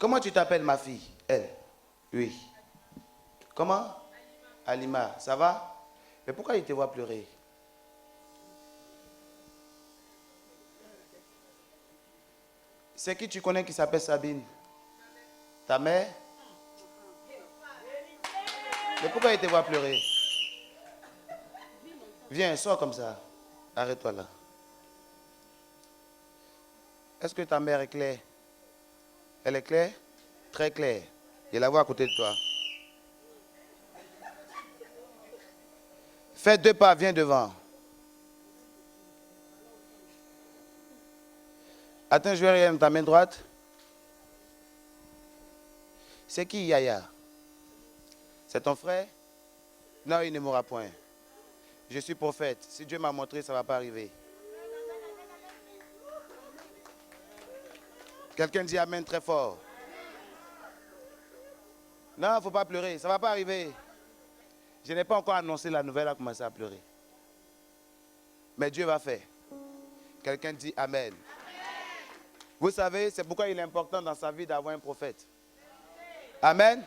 Comment tu t'appelles, ma fille? Elle? Oui. Comment? Alima. Ça va? Mais pourquoi il te voit pleurer? C'est qui tu connais qui s'appelle Sabine? Ta mère? Mais pourquoi il te voit pleurer? Viens, sors comme ça. Arrête-toi là. Est-ce que ta mère est claire? Elle est claire? Très claire. Je la vois à côté de toi. Fais 2 pas, viens devant. Attends, je vais regarder ta main droite. C'est qui Yaya? C'est ton frère? Non, il ne mourra point. Je suis prophète. Si Dieu m'a montré, ça ne va pas arriver. Quelqu'un dit Amen très fort. Non, il ne faut pas pleurer. Ça ne va pas arriver. Je n'ai pas encore annoncé la nouvelle, à commencer à pleurer. Mais Dieu va faire. Quelqu'un dit Amen. Vous savez, c'est pourquoi il est important dans sa vie d'avoir un prophète. Amen.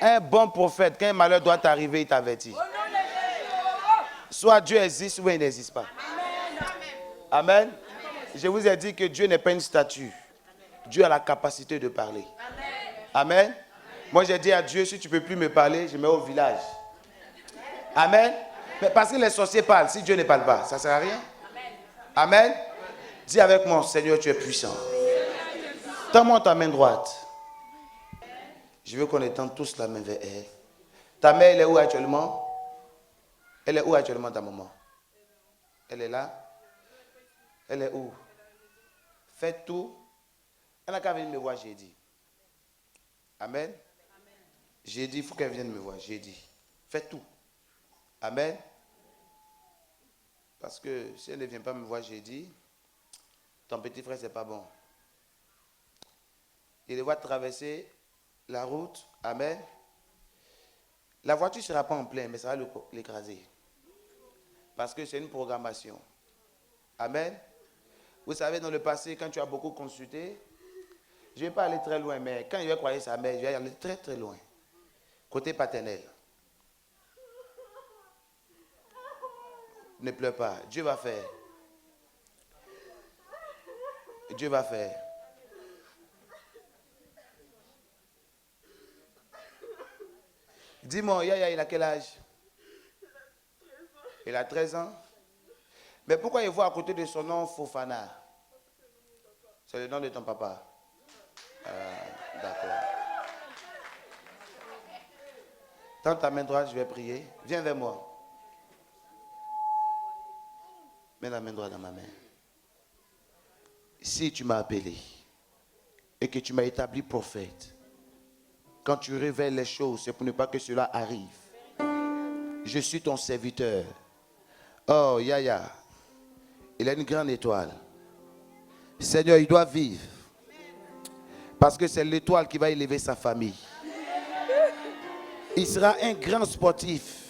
Un bon prophète, quand un malheur doit t'arriver, il t'avertit. Soit Dieu existe, soit il n'existe pas. Amen. Je vous ai dit que Dieu n'est pas une statue. Dieu a la capacité de parler. Amen. Moi, j'ai dit à Dieu, si tu ne peux plus me parler, je mets au village. Amen. Mais parce que les sorciers parlent, si Dieu ne parle pas, ça ne sert à rien. Amen. Dis avec moi, Seigneur, tu es puissant. Tends-moi ta main droite. Je veux qu'on étende tous la main vers elle. Ta mère, elle est où actuellement? Elle est où actuellement, ta maman? Elle est là? Elle est où? Faites tout. Elle n'a qu'à venir me voir, j'ai dit. Amen. J'ai dit, il faut qu'elle vienne me voir, j'ai dit. Faites tout. Amen. Parce que si elle ne vient pas me voir, j'ai dit, ton petit frère, c'est pas bon. Il va traverser la route. Amen. La voiture ne sera pas en plein, mais ça va l'écraser. Parce que c'est une programmation. Amen. Vous savez, dans le passé, quand tu as beaucoup consulté, je ne vais pas aller très loin, mais quand il va croire sa mère, je vais aller très très loin. Côté paternel. Ne pleure pas. Dieu va faire. Dieu va faire. Dis-moi, Yaya, il a quel âge? Il a 13 ans. Mais pourquoi il voit à côté de son nom Fofana? C'est le nom de ton papa. D'accord. Tends ta main droite, je vais prier. Viens vers moi. Mets la main droite dans ma main. Si tu m'as appelé et que tu m'as établi prophète, quand tu révèles les choses, c'est pour ne pas que cela arrive. Je suis ton serviteur. Oh, Yaya, il a une grande étoile. Seigneur, il doit vivre. Parce que c'est l'étoile qui va élever sa famille. Il sera un grand sportif.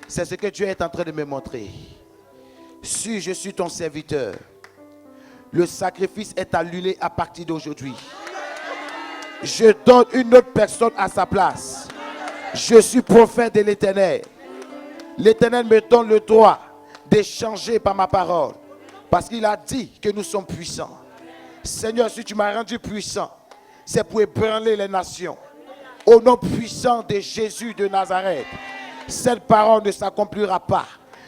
C'est ce que Dieu est en train de me montrer. Si je suis ton serviteur, le sacrifice est annulé à partir d'aujourd'hui. Je donne une autre personne à sa place. Je suis prophète de l'Éternel. L'Éternel me donne le droit d'échanger par ma parole. Parce qu'il a dit que nous sommes puissants. Seigneur, si tu m'as rendu puissant, c'est pour ébranler les nations. Au nom puissant de Jésus de Nazareth, cette parole ne s'accomplira pas.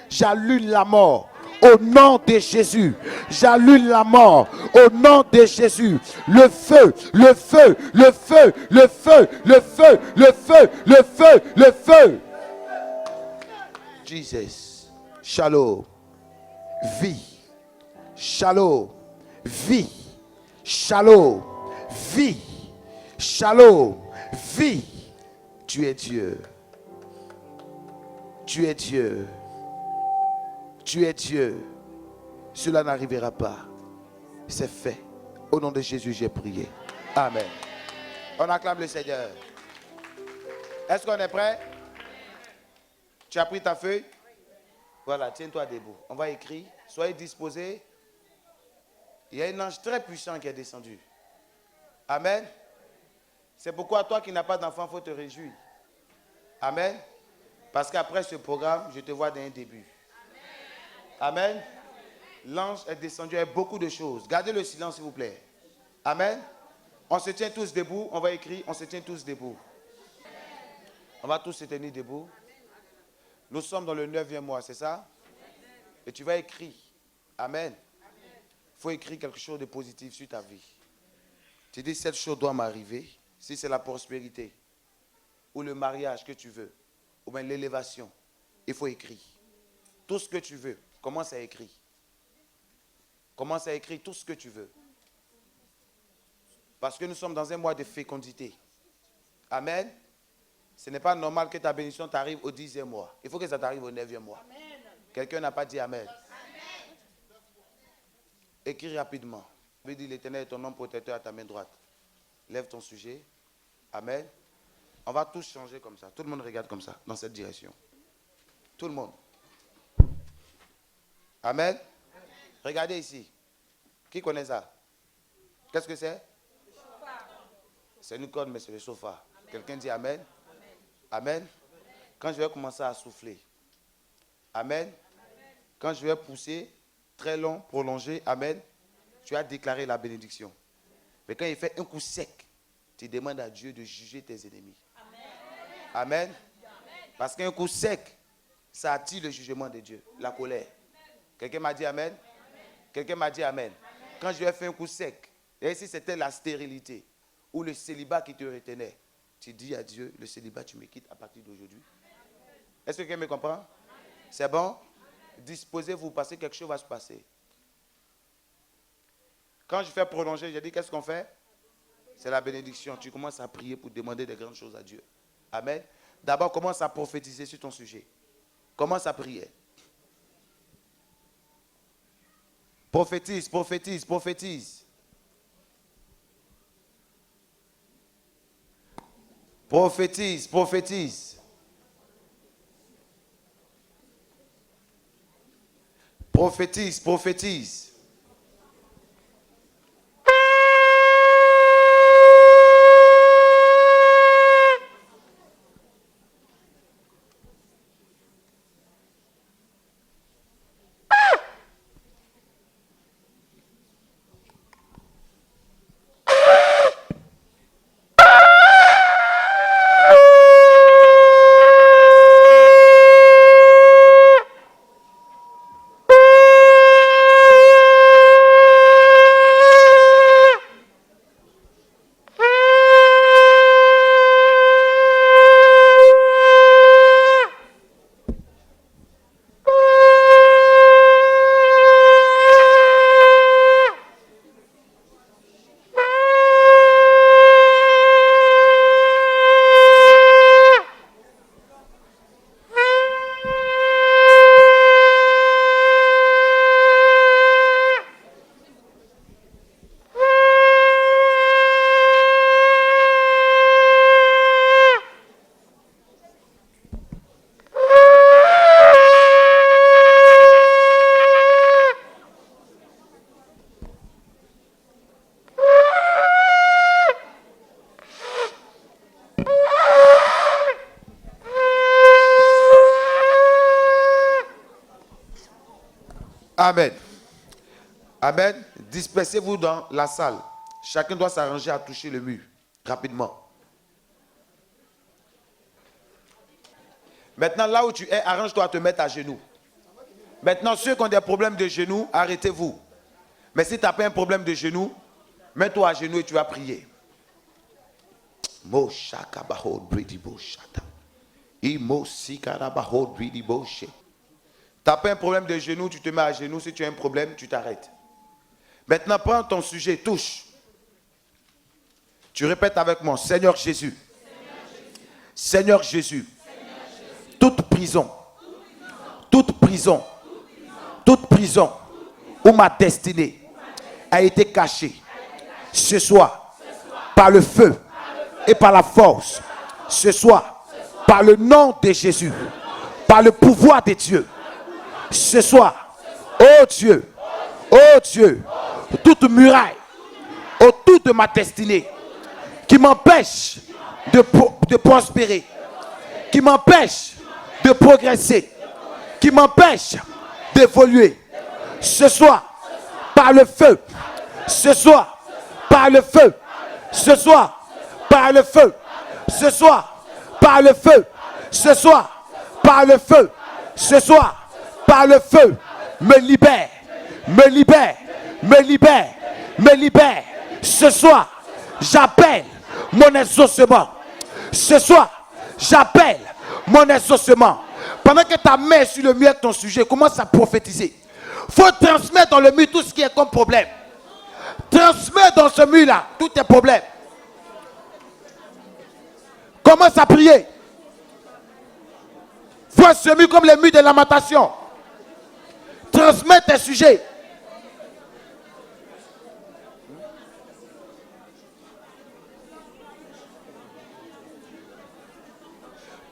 J'allume la mort. Au nom de Jésus, j'allume la mort. Au nom de Jésus, le feu, le feu, le feu, le feu, le feu, le feu, le feu, le feu. Jesus, shalom, vie, shalom, vie, shalom, vie, shalom, vie. Tu es Dieu. Tu es Dieu. Tu es Dieu. Cela n'arrivera pas. C'est fait. Au nom de Jésus, j'ai prié. Amen. On acclame le Seigneur. Est-ce qu'on est prêt? Tu as pris ta feuille? Voilà, tiens-toi debout. On va écrire. Soyez disposés. Il y a un ange très puissant qui est descendu. Amen. C'est pourquoi toi qui n'as pas d'enfant, il faut te réjouir. Amen. Parce qu'après ce programme, je te vois d'un début. Amen. L'ange est descendu avec beaucoup de choses. Gardez le silence, s'il vous plaît. Amen. On se tient tous debout. On va écrire, on se tient tous debout. On va tous se tenir debout. Nous sommes dans le 9e mois, c'est ça? Et tu vas écrire. Amen. Il faut écrire quelque chose de positif sur ta vie. Tu dis, cette chose doit m'arriver. Si c'est la prospérité, ou le mariage que tu veux, ou bien l'élévation, il faut écrire. Tout ce que tu veux, commence à écrire. Commence à écrire tout ce que tu veux. Parce que nous sommes dans un mois de fécondité. Amen. Ce n'est pas normal que ta bénédiction t'arrive au 10e mois. Il faut que ça t'arrive au 9e mois. Quelqu'un n'a pas dit Amen. Écris rapidement. Je vais dire, l'Éternel est ton homme protecteur à ta main droite. Lève ton sujet. Amen. On va tous changer comme ça. Tout le monde regarde comme ça, dans cette direction. Tout le monde. Amen. Regardez ici. Qui connaît ça? Qu'est-ce que c'est? C'est une corde, mais c'est le chauffard. Quelqu'un dit Amen. Amen. Quand je vais commencer à souffler. Amen. Quand je vais pousser, très long, prolongé. Amen. Tu as déclaré la bénédiction. Mais quand il fait un coup sec, tu demandes à Dieu de juger tes ennemis. Amen. Parce qu'un coup sec, ça attire le jugement de Dieu, la colère. Quelqu'un m'a dit Amen. Quelqu'un m'a dit Amen. Quand je vais faire un coup sec, et si c'était la stérilité ou le célibat qui te retenait, tu dis à Dieu, le célibat, tu me quittes à partir d'aujourd'hui. Est-ce que quelqu'un me comprend? C'est bon? Disposez-vous parce que quelque chose va se passer. Quand je fais prolonger, j'ai dit, qu'est-ce qu'on fait? C'est la bénédiction. Tu commences à prier pour demander des grandes choses à Dieu. Amen. D'abord, commence à prophétiser sur ton sujet. Commence à prier. Prophétise, prophétise, prophétise. Prophétise, prophétise. Prophétise, prophétise. Amen. Amen. Dispersez-vous dans la salle. Chacun doit s'arranger à toucher le mur. Rapidement. Maintenant, là où tu es, arrange-toi à te mettre à genoux. Maintenant, ceux qui ont des problèmes de genoux, arrêtez-vous. Mais si tu n'as pas un problème de genoux, mets-toi à genoux et tu vas prier. Tu n'as pas un problème de genoux, tu te mets à genoux. Si tu as un problème, tu t'arrêtes. Maintenant, prends ton sujet, touche. Tu répètes avec moi, Seigneur Jésus. Seigneur Jésus. Toute prison, toute prison, toute prison où ma destinée a été cachée ce soir par le feu et par la force, ce soir par le nom de Jésus, par le pouvoir de Dieu, ce soir, oh Dieu, toute muraille autour de ma destinée qui m'empêche de prospérer, qui m'empêche de progresser, qui m'empêche d'évoluer. Ce soir, par le feu, ce soir, par le feu, ce soir, par le feu, ce soir, par le feu, ce soir, par le feu, ce soir, par le feu, me libère, me libère, me libère, me libère. Ce soir, j'appelle mon exaucement. Ce soir, j'appelle mon exaucement. Pendant que ta main est sur le mur de ton sujet, commence à prophétiser. Il faut transmettre dans le mur tout ce qui est comme problème. Transmets dans ce mur-là tous tes problèmes. Commence à prier. Vois ce mur comme les murs de lamentation. Transmets tes sujets.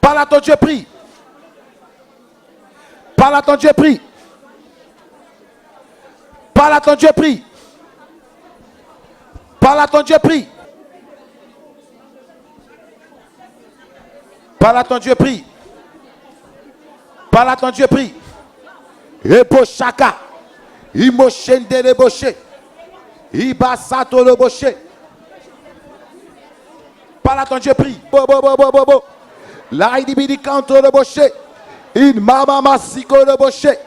Parle à ton Dieu, prie. Parle à ton Dieu, prie. Parle à ton Dieu, prie. Parle à ton Dieu, prie. Parle à ton Dieu, prie. Parle à ton Dieu, prie. Ebo Shaka. Imo Shende le Boshe. Iba Sato le Boshe. Parle à ton Dieu, prie. Bo bo bo bo bo bo. Laidi bidi kanto le Boshe. In mama masiko le Boshe.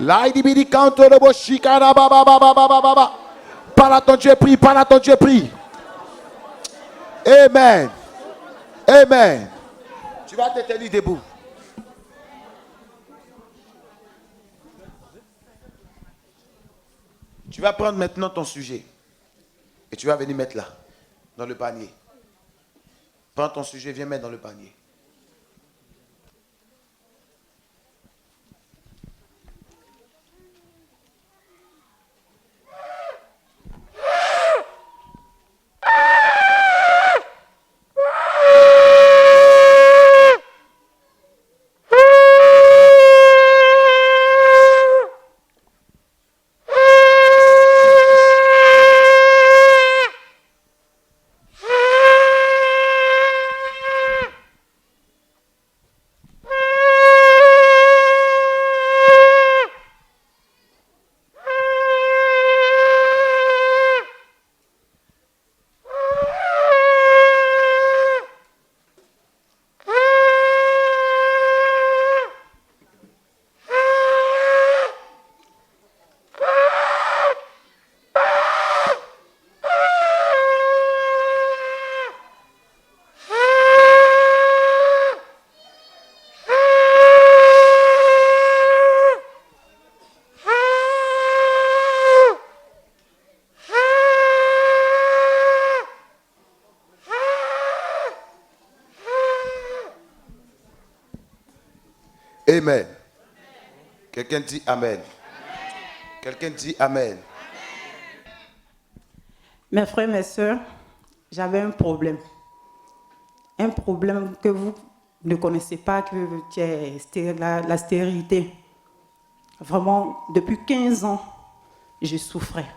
Laidi bidi kanto le Boshe. Kana ba ba ba ba ba ba ba. Parle à ton Dieu, prie. Parle à ton Dieu, prie. Amen. Amen. Tu vas te tenir debout. Tu vas prendre maintenant ton sujet et tu vas venir mettre là, dans le panier. Prends ton sujet, viens mettre dans le panier. Amen. Quelqu'un dit Amen. Quelqu'un dit Amen. Mes frères, mes sœurs, j'avais un problème. Un problème que vous ne connaissez pas, que c'est la stérilité. Vraiment, depuis 15 ans, je souffrais.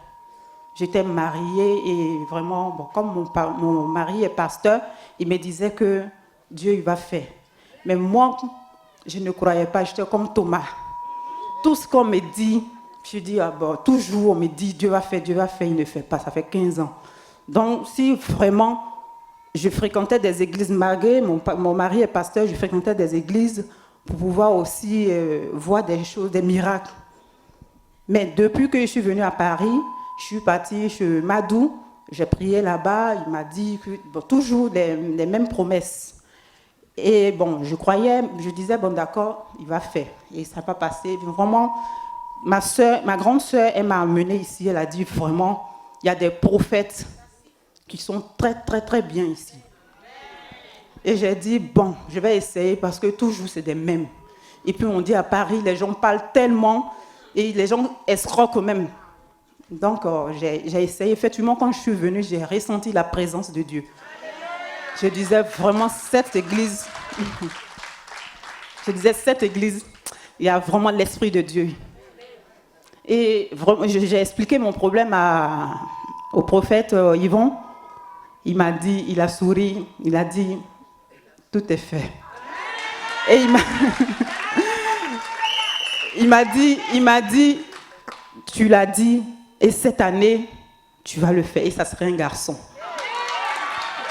J'étais mariée et vraiment, bon, comme mon mari est pasteur, il me disait que Dieu il va faire. Mais moi, je ne croyais pas, j'étais comme Thomas. Tout ce qu'on me dit, je dis, ah bon, toujours on me dit, Dieu va faire, il ne fait pas, ça fait 15 ans. Donc, si vraiment, je fréquentais des églises, malgré mon mari est pasteur, je fréquentais des églises pour pouvoir aussi voir des choses, des miracles. Mais depuis que je suis venue à Paris, je suis partie chez Madou, j'ai prié là-bas, il m'a dit que, bon, toujours les mêmes promesses. Et bon, je croyais, je disais, bon d'accord, il va faire. Et ça n'a pas passé. Vraiment, ma grande sœur, elle m'a amenée ici, elle a dit vraiment, il y a des prophètes qui sont très, très, très bien ici. Et j'ai dit, bon, je vais essayer parce que toujours c'est des mêmes. Et puis on dit à Paris, les gens parlent tellement et les gens escroquent même. Donc j'ai essayé. Effectivement, quand je suis venue, j'ai ressenti la présence de Dieu. Je disais vraiment, cette église, il y a vraiment l'Esprit de Dieu. Et vraiment, j'ai expliqué mon problème au prophète Yvon. Il m'a dit, il a souri, il a dit, tout est fait. Et il m'a dit, tu l'as dit, et cette année, tu vas le faire, et ça serait un garçon.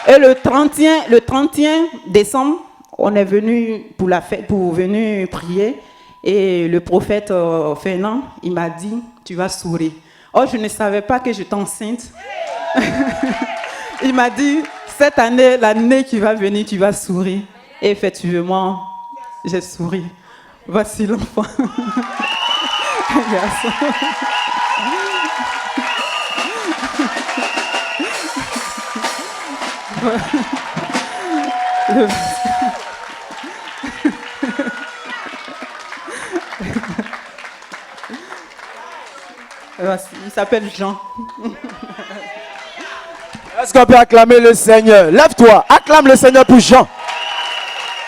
Et le 31 décembre, on est venu pour la fête, pour venir prier, et le prophète Fernand, il m'a dit, tu vas sourire. Oh, je ne savais pas que j'étais enceinte. Il m'a dit, cette année, l'année qui va venir, tu vas sourire. Et effectivement, j'ai souri. Voici l'enfant. Garçon. Il s'appelle Jean. Est-ce qu'on peut acclamer le Seigneur? Lève-toi, acclame le Seigneur pour Jean.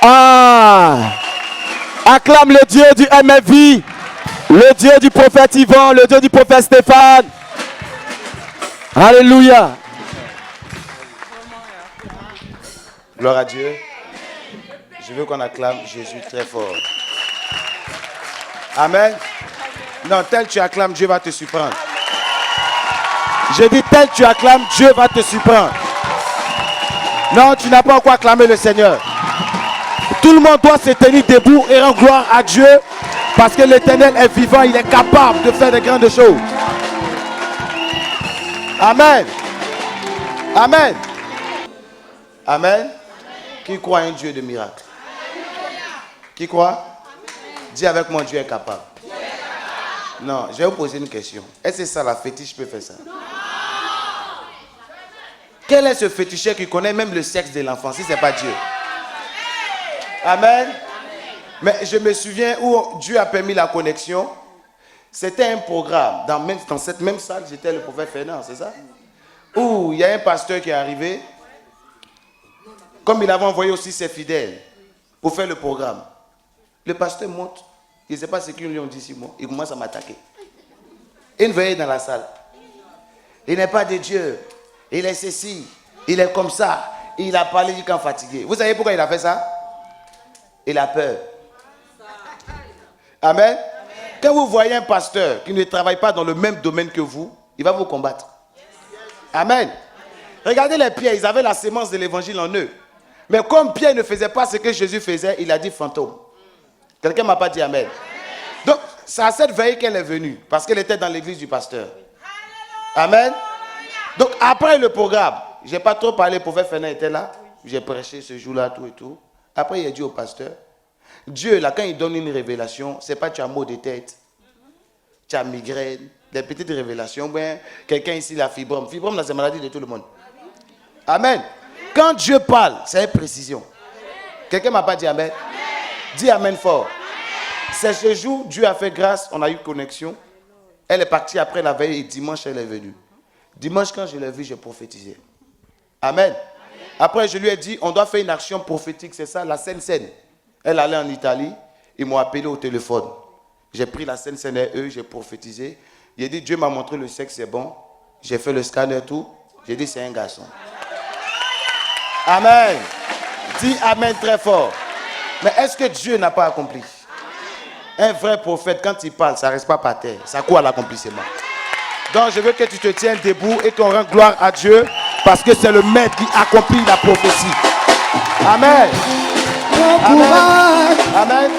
Ah! Acclame le Dieu du MFV, le Dieu du prophète Yvan, le Dieu du prophète Stéphane. Alléluia. Gloire à Dieu. Je veux qu'on acclame Jésus très fort. Amen. Non, tel tu acclames, Dieu va te surprendre. Je dis tel tu acclames, Dieu va te surprendre. Non, tu n'as pas encore acclamé le Seigneur. Tout le monde doit se tenir debout et rendre gloire à Dieu parce que l'Éternel est vivant, il est capable de faire de grandes choses. Amen. Amen. Amen. Qui croit à un Dieu de miracles? Qui croit? Dis avec moi, Dieu est capable. Non, je vais vous poser une question. Est-ce que ça, la fétiche peut faire ça? Non. Quel est ce féticheur qui connaît même le sexe de l'enfant si ce n'est pas Dieu? Amen. Mais je me souviens où Dieu a permis la connexion. C'était un programme. Dans cette même salle, j'étais le prophète Fernand, c'est ça? Où il y a un pasteur qui est arrivé. Comme il avait envoyé aussi ses fidèles pour faire le programme. Le pasteur monte. Il ne sait pas ce qu'ils lui ont dit 6 mois. Il commence à m'attaquer. Il veille dans la salle. Il n'est pas de Dieu. Il est ceci. Il est comme ça. Il a parlé du camp fatigué. Vous savez pourquoi il a fait ça? Il a peur. Amen. Quand vous voyez un pasteur qui ne travaille pas dans le même domaine que vous, il va vous combattre. Amen. Regardez les Pierre, ils avaient la sémence de l'évangile en eux. Mais comme Pierre ne faisait pas ce que Jésus faisait, il a dit fantôme. Quelqu'un ne m'a pas dit amen. Donc, c'est à cette veille qu'elle est venue, parce qu'elle était dans l'église du pasteur. Amen. Donc, après le programme, je n'ai pas trop parlé, le prophète Fernand était là. J'ai prêché ce jour-là, tout et tout. Après, il a dit au pasteur, Dieu, là, quand il donne une révélation, ce n'est pas tu as maux de tête, tu as migraine, des petites révélations. Ben, quelqu'un ici, la fibrome. Fibrome, c'est la maladie de tout le monde. Amen. Quand Dieu parle, c'est une précision. Quelqu'un ne m'a pas dit amen. Dis amen fort. C'est ce jour, Dieu a fait grâce, on a eu connexion. Elle est partie après la veille et dimanche, elle est venue. Dimanche, quand je l'ai vue, j'ai prophétisé. Amen. Après, je lui ai dit, on doit faire une action prophétique, c'est ça, la Sainte Seine. Elle allait en Italie, ils m'ont appelé au téléphone. J'ai pris la Sainte Seine et eux, j'ai prophétisé. J'ai dit, Dieu m'a montré le sexe, c'est bon. J'ai fait le scanner, tout. J'ai dit, c'est un garçon. Amen. Dis amen très fort. Mais est-ce que Dieu n'a pas accompli? Un vrai prophète, quand il parle, ça ne reste pas par terre. Ça court à l'accomplissement. Donc, je veux que tu te tiennes debout et qu'on rende gloire à Dieu parce que c'est le maître qui accomplit la prophétie. Amen. Amen. Amen.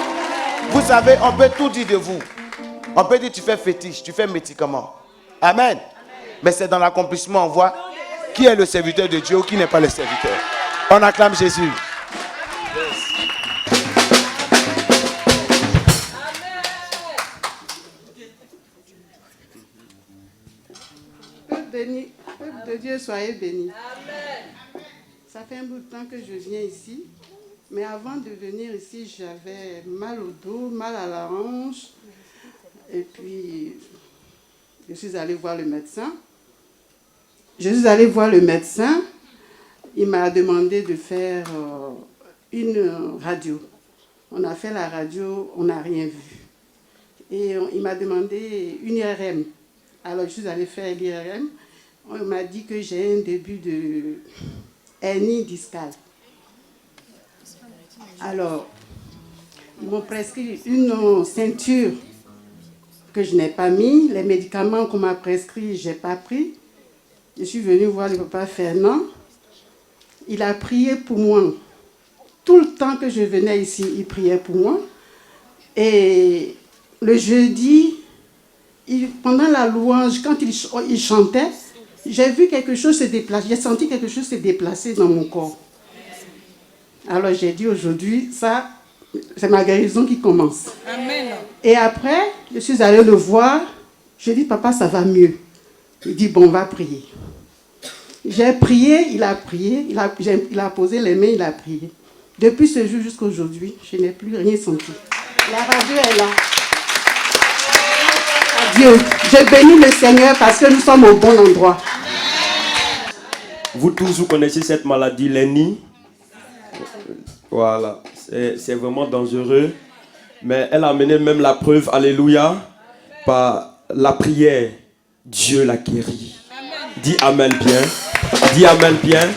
Vous savez, on peut tout dire de vous. On peut dire tu fais fétiche, tu fais médicament. Amen. Mais c'est dans l'accomplissement, on voit qui est le serviteur de Dieu ou qui n'est pas le serviteur. On acclame Jésus. Peuple de Dieu, soyez bénis. Ça fait un bout de temps que je viens ici. Mais avant de venir ici, j'avais mal au dos, mal à la hanche. Et puis, je suis allée voir le médecin. Il m'a demandé de faire une radio. On a fait la radio, on n'a rien vu. Et il m'a demandé une IRM. Alors, je suis allée faire l'IRM. On m'a dit que j'ai un début de hernie discale. Alors, ils m'ont prescrit une ceinture que je n'ai pas mis. Les médicaments qu'on m'a prescrits, je n'ai pas pris. Je suis venue voir le papa Fernand. Il a prié pour moi. Tout le temps que je venais ici, il priait pour moi. Et le jeudi, pendant la louange, quand il chantait, j'ai vu quelque chose se déplacer. J'ai senti quelque chose se déplacer dans mon corps. Alors j'ai dit aujourd'hui, ça, c'est ma guérison qui commence. Amen. Et après, je suis allée le voir. Je lui ai dit, papa, ça va mieux. Il dit, bon, on va prier. J'ai prié, il a prié, il a posé les mains, il a prié. Depuis ce jour jusqu'à aujourd'hui, je n'ai plus rien senti. La radio est là. Adieu. Je bénis le Seigneur parce que nous sommes au bon endroit. Vous tous, vous connaissez cette maladie, l'hernie. Voilà, c'est vraiment dangereux. Mais elle a amené même la preuve, alléluia, par la prière. Dieu l'a guéri. Dis Amen bien. Dis Amen bien.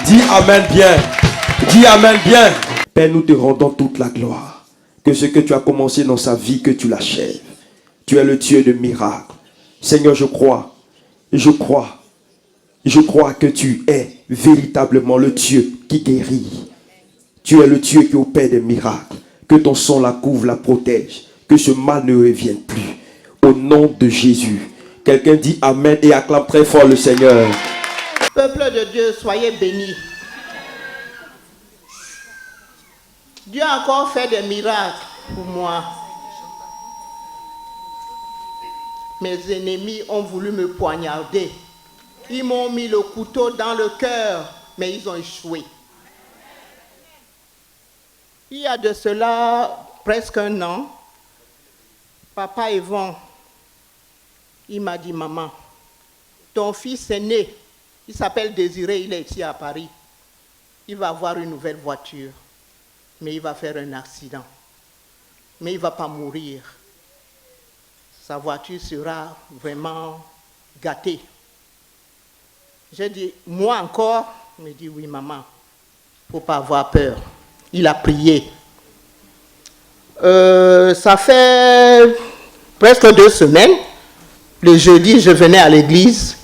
Dis Amen bien. Dis Amen bien. Père, nous te rendons toute la gloire. Que ce que tu as commencé dans sa vie, que tu l'achèves. Tu es le Dieu de miracles. Seigneur, je crois que tu es véritablement le Dieu qui guérit. Tu es le Dieu qui opère des miracles. Que ton sang la couvre, la protège. Que ce mal ne revienne plus. Au nom de Jésus. Quelqu'un dit Amen et acclame très fort le Seigneur. Peuple de Dieu, soyez bénis. Dieu a encore fait des miracles pour moi. Mes ennemis ont voulu me poignarder. Ils m'ont mis le couteau dans le cœur, mais ils ont échoué. Il y a de cela presque un an, papa Yvon, il m'a dit, maman, ton fils est né, il s'appelle Désiré, il est ici à Paris. Il va avoir une nouvelle voiture, mais il va faire un accident. Mais il ne va pas mourir. Sa voiture sera vraiment gâtée. J'ai dit, moi encore? Il me dit, oui maman, il ne faut pas avoir peur. Il a prié. Ça fait presque 2 semaines. Le jeudi, je venais à l'église.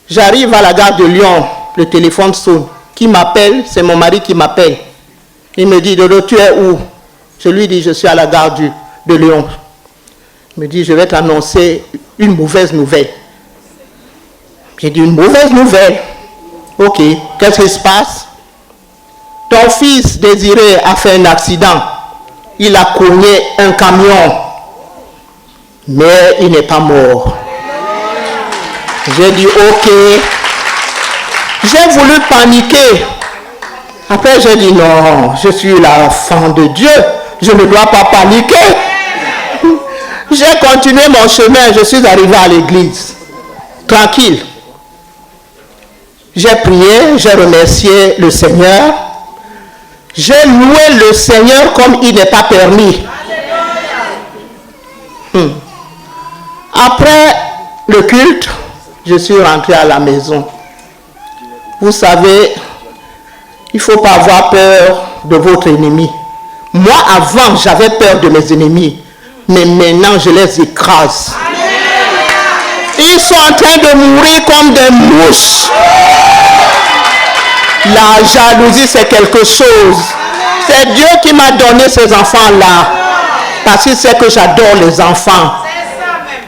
J'arrive à la gare de Lyon. Le téléphone sonne. Qui m'appelle? C'est mon mari qui m'appelle. Il me dit, Dodo, tu es où? Je lui dis, je suis à la gare de Lyon. Il me dit, je vais t'annoncer une mauvaise nouvelle. J'ai dit, une mauvaise nouvelle? Ok, qu'est-ce qui se passe? Ton fils Désiré a fait un accident. Il a cogné un camion. Mais il n'est pas mort. J'ai dit, ok. J'ai voulu paniquer. Après, j'ai dit, non, je suis l'enfant de Dieu. Je ne dois pas paniquer. J'ai continué mon chemin. Je suis arrivé à l'église. Tranquille. J'ai prié, j'ai remercié le Seigneur. J'ai loué le Seigneur comme il n'est pas permis. Après le culte, je suis rentré à la maison. Vous savez, il ne faut pas avoir peur de votre ennemi. Moi, avant, j'avais peur de mes ennemis. Mais maintenant, je les écrase. Ils sont en train de mourir comme des mouches. La jalousie, c'est quelque chose. C'est Dieu qui m'a donné ces enfants-là. Parce qu'il sait que j'adore les enfants.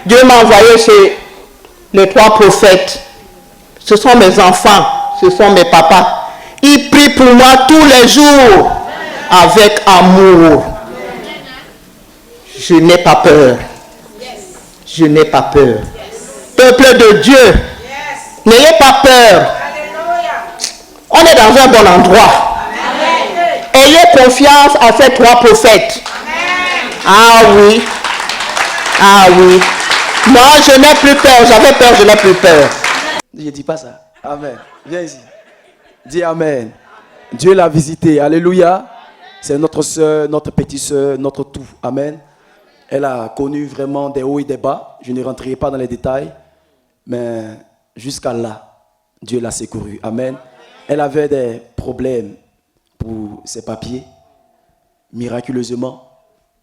Dieu m'a envoyé chez les 3 prophètes. Ce sont mes enfants. Ce sont mes papas. Ils prient pour moi tous les jours. Avec amour. Je n'ai pas peur. Je n'ai pas peur. Peuple de Dieu, n'ayez pas peur. On est dans un bon endroit. Ayez confiance à ces 3 prophètes. Ah oui. Ah oui. Moi, je n'ai plus peur. J'avais peur, je n'ai plus peur. Je ne dis pas ça. Amen. Viens ici. Dis Amen. Dieu l'a visité. Alléluia. C'est notre soeur, notre petite soeur, notre tout. Amen. Elle a connu vraiment des hauts et des bas. Je ne rentrerai pas dans les détails. Mais jusqu'à là, Dieu l'a secourue. Amen. Elle avait des problèmes pour ses papiers. Miraculeusement,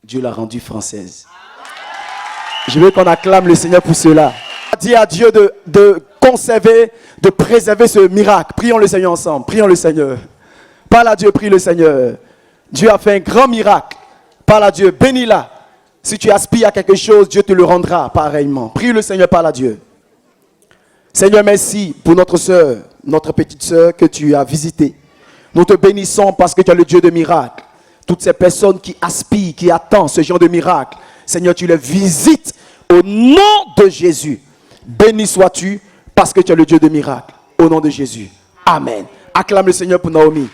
Dieu l'a rendue française. Je veux qu'on acclame le Seigneur pour cela. Dis à Dieu de conserver, de préserver ce miracle. Prions le Seigneur ensemble. Prions le Seigneur. Parle à Dieu, prie le Seigneur. Dieu a fait un grand miracle. Parle à Dieu, bénis-la. Si tu aspires à quelque chose, Dieu te le rendra pareillement. Prie le Seigneur, parle à Dieu. Seigneur, merci pour notre soeur, notre petite soeur que tu as visitée. Nous te bénissons parce que tu es le Dieu de miracles. Toutes ces personnes qui aspirent, qui attendent ce genre de miracle, Seigneur, tu les visites au nom de Jésus. Béni sois-tu parce que tu es le Dieu de miracles. Au nom de Jésus. Amen. Acclame le Seigneur pour Naomi.